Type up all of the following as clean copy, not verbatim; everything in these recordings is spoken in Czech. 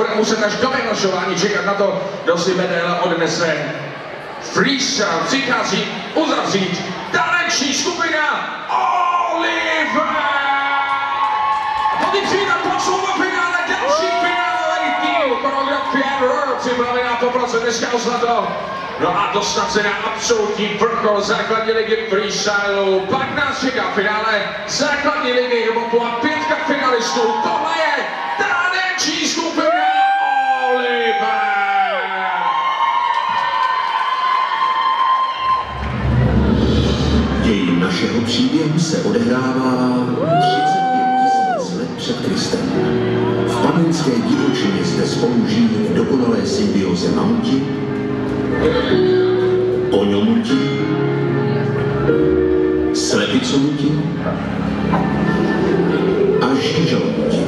bude muset až do vyhlašování čekat na to, kdo si medaile odnese. Freestyle přichází uzavřít taneční skupina Oliver! Pojď přijít na posun do finále, další finálový tým, choreografie Roar připravená popracovat dneska o zlato. No a dostat se na absolutní vrchol základní ligy freestylu. Pak nás čeká finále základní ligy hip-hopu a 5 finalistů. Tohle je taneční skupina Oliver! Děj našeho příběhu se odehrává 35 000 let před Kristem. V panenské divočině zde spolu žijí v dokonalé symbioze mamti, oňomuti, slepicomuti a žížaluti.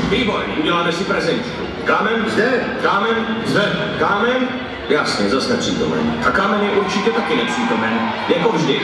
Výborně, uděláme si prezentičku. Kámen zde, kámen zde, kámen, jasně, zase nepřítomen. A kámen je určitě taky nepřítomen, jako vždy.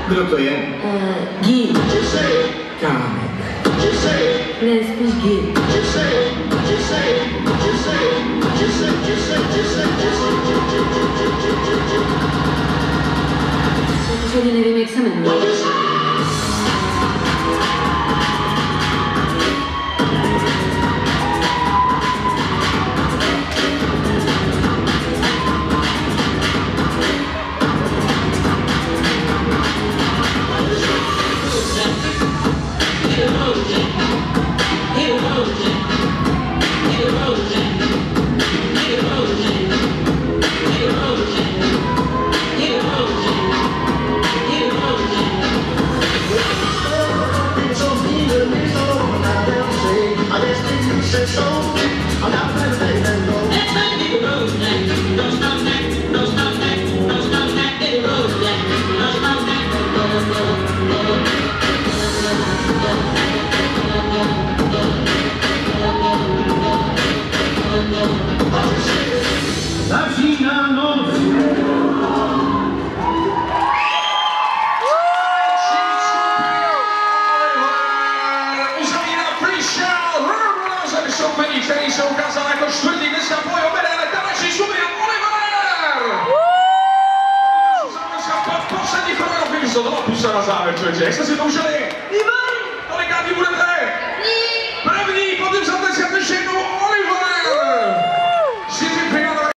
Kdo to je? Gil. Kámen. Ne, spíš Gil. Protože nevím, jak se jmenuje. Začíná noc. Uzavírá freestyle Roar vystoupení, který se ukázal jako čtvrtý dneska boj o medaile taneční skupina Oliver! Poslední choreografii, co to půjde na závěr, člověče, jak jste si to užili?